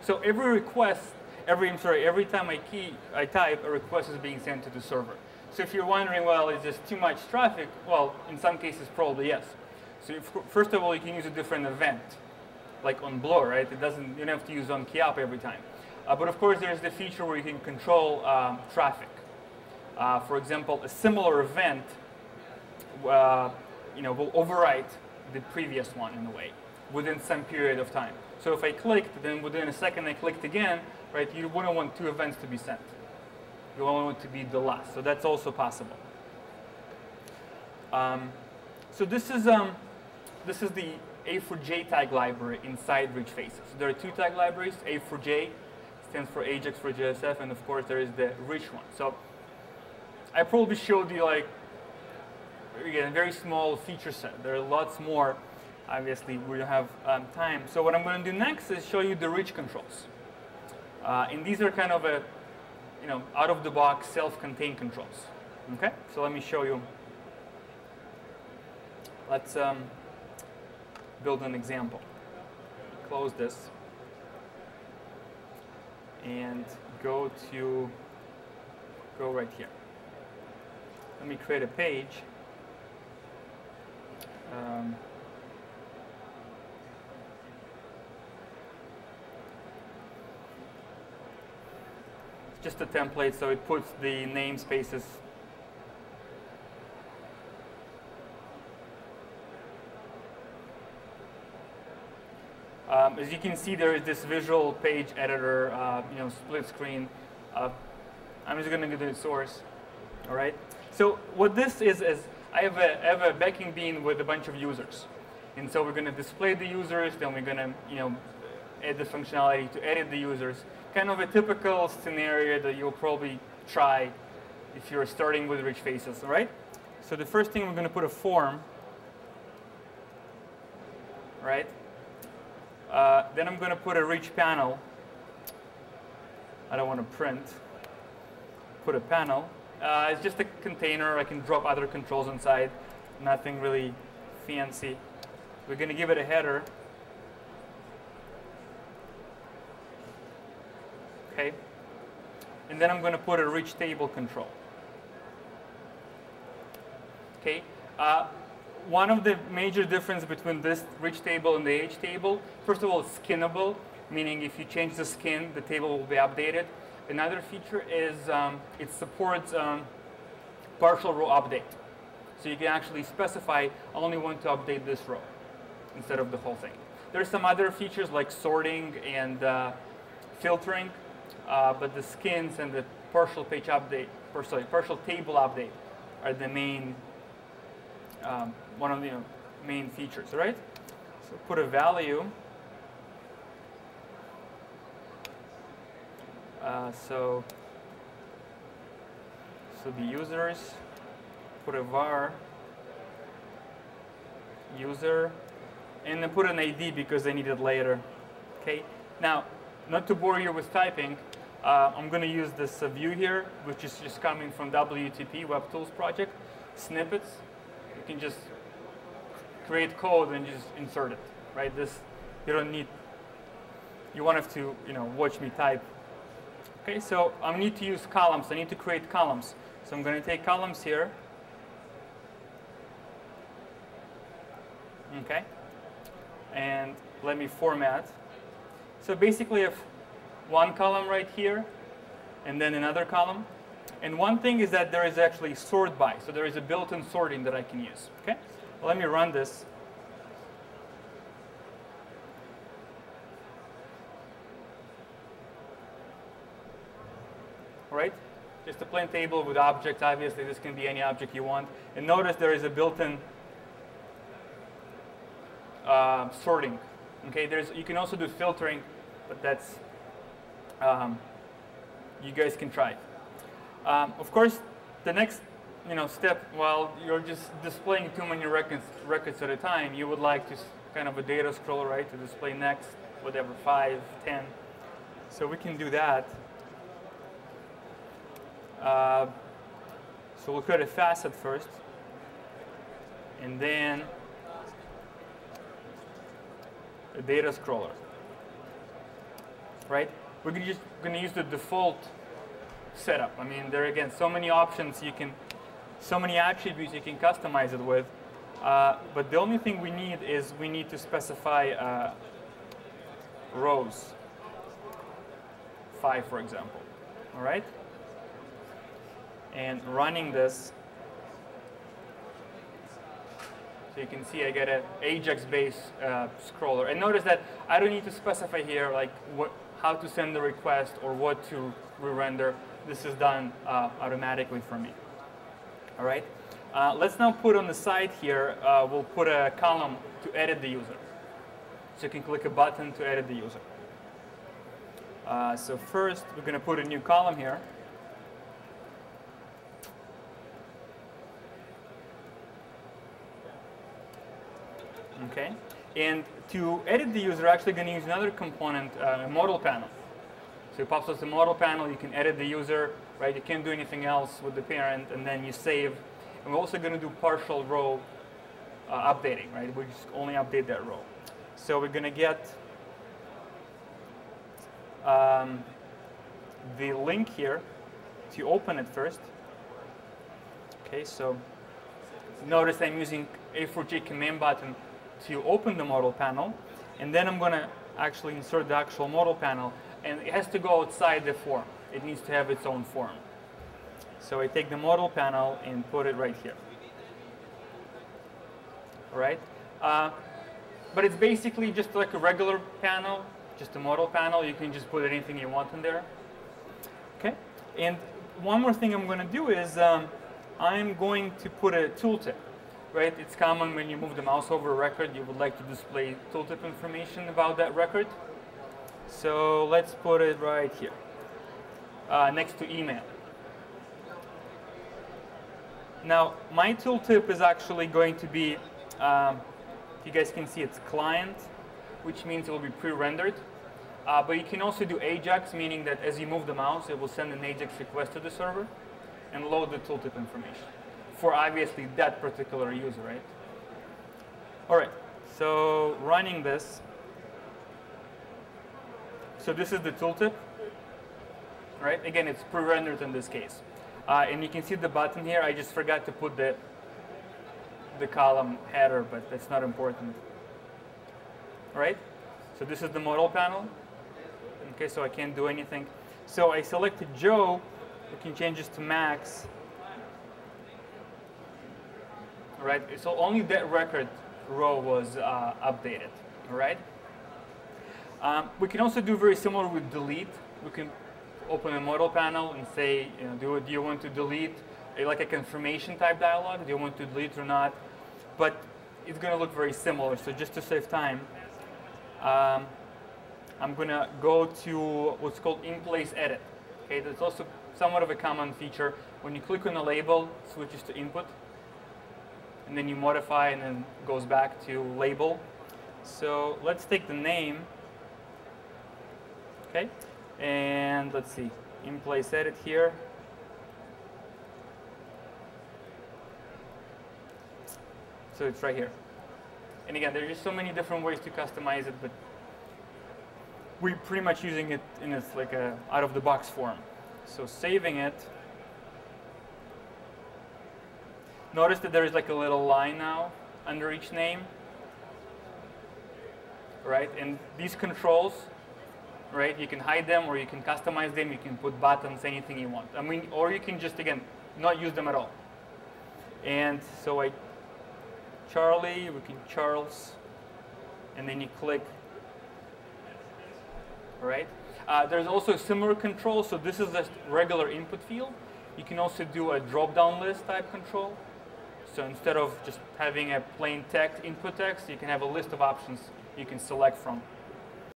So every request, every time I type, a request is being sent to the server. So if you're wondering, well, is this too much traffic? Well, in some cases, probably yes. So first of all, you can use a different event, like on Blur, right? You don't have to use on keyup every time. But of course, there's the feature where you can control traffic. For example, a similar event will overwrite the previous one in a way within some period of time. So if I clicked, then within a second I clicked again, right? You wouldn't want two events to be sent. You only want to be the last. So that's also possible. So this is the A4J tag library inside Richfaces. So there are two tag libraries. A4J stands for Ajax for JSF, and of course there is the rich one. So I probably showed you, like, again, a very small feature set. There are lots more. Obviously, we don't have time. So what I'm going to do next is show you the rich controls. And these are kind of out-of-the-box, self-contained controls. Okay? So let me show you. Let's build an example. Close this. And go right here. Let me create a page. Just a template, so it puts the namespaces. As you can see, there is this visual page editor, split screen. I'm just going to go to the source. All right. So what this is I have a backing bean with a bunch of users, and so we're going to display the users. Then we're going to add the functionality to edit the users. Kind of a typical scenario that you'll probably try if you're starting with Richfaces. All right. So the first thing, we're going to put a form. Right. Then I'm going to put a rich panel. I don't want to print. Put a panel. It's just a container. I can drop other controls inside. Nothing really fancy. We're going to give it a header. Okay. And then I'm going to put a rich table control. Okay. One of the major differences between this rich table and the H table, first of all, it's skinnable, meaning if you change the skin, the table will be updated. Another feature is it supports partial row update. So you can actually specify, I only want to update this row instead of the whole thing. There are some other features like sorting and filtering, but the skins and the partial page update, partial table update are the main one of the main features, right? So put a value. So the users, put a var user, and then put an ID because I need it later. Okay. Now, not to bore you with typing, I'm going to use this view here, which is just coming from WTP Web Tools project. Snippets. You can just create code and just insert it, right? This, you don't need. You won't have to, watch me type. Okay, so I need to use columns. I need to create columns. So I'm going to take columns here. Okay, and let me format. So basically, I have one column right here, and then another column. And one thing is that there is actually sort by. So there is a built-in sorting that I can use. Okay, well, let me run this. All right, just a plain table with objects. Obviously, this can be any object you want. And notice there is a built-in sorting. Okay, you can also do filtering, but that's you guys can try. Of course, the next step, while you're just displaying too many records at a time, you would like to kind of a data scroll, right, to display next, whatever, 5, 10. So we can do that. So we'll create a facet first, and then a data scroller. right? We're just going to use the default setup. I mean, there are, again, so many options so many attributes you can customize it with. But the only thing we need is we need to specify rows, 5, for example. All right? And running this, so you can see I get an Ajax-based scroller. And notice that I don't need to specify here like how to send the request or what to re-render. This is done automatically for me. All right. Let's now put on the side here, we'll put a column to edit the user. So you can click a button to edit the user. So first, we're going to put a new column here. Okay. And to edit the user, we're actually going to use another component, a model panel. So it pops up the model panel, you can edit the user, right? You can't do anything else with the parent, and then you save. And we're also going to do partial row updating, right? We just only update that row. So we're going to get the link here to open it first. Okay, so notice I'm using A4J command button to open the model panel, and then I'm going to actually insert the actual model panel, and it has to go outside the form. It needs to have its own form. So I take the model panel and put it right here. All right? But it's basically just like a regular panel, just a model panel. You can just put anything you want in there. Okay? And one more thing I'm going to do is I'm going to put a tooltip. Right? It's common when you move the mouse over a record, you would like to display tooltip information about that record. So let's put it right here, next to email. Now, my tooltip is actually going to be, you guys can see it's client, which means it will be pre-rendered. But you can also do Ajax, meaning that as you move the mouse, it will send an Ajax request to the server and load the tooltip information for obviously that particular user, right? All right, so running this. So this is the tooltip, right? Again, it's pre-rendered in this case. And you can see the button here. I just forgot to put the column header, but that's not important. All right? So this is the model panel. Okay, so I can't do anything. So I selected Joe. We can change this to Max. All right? So only that record row was updated. All right? We can also do very similar with delete. We can open a model panel and say, do you want to delete, like a confirmation type dialog? Do you want to delete or not? But it's going to look very similar. So just to save time, I'm going to go to what's called in-place edit. Okay, that's also somewhat of a common feature. When you click on a label, it switches to input, and then you modify, and then goes back to label. So let's take the name. Okay, and let's see, in-place edit here. So it's right here. And again, there's just so many different ways to customize it, but we're pretty much using it in its like a out-of-the-box form. So saving it. Notice that there is like a little line now under each name, right? And these controls, right? You can hide them, or you can customize them. You can put buttons, anything you want. I mean, or you can just, again, not use them at all. And so Charlie, we can Charles, and then you click. All right? There's also a similar control. So this is a regular input field. You can also do a drop-down list type control. So instead of just having a plain text, input text, you can have a list of options you can select from.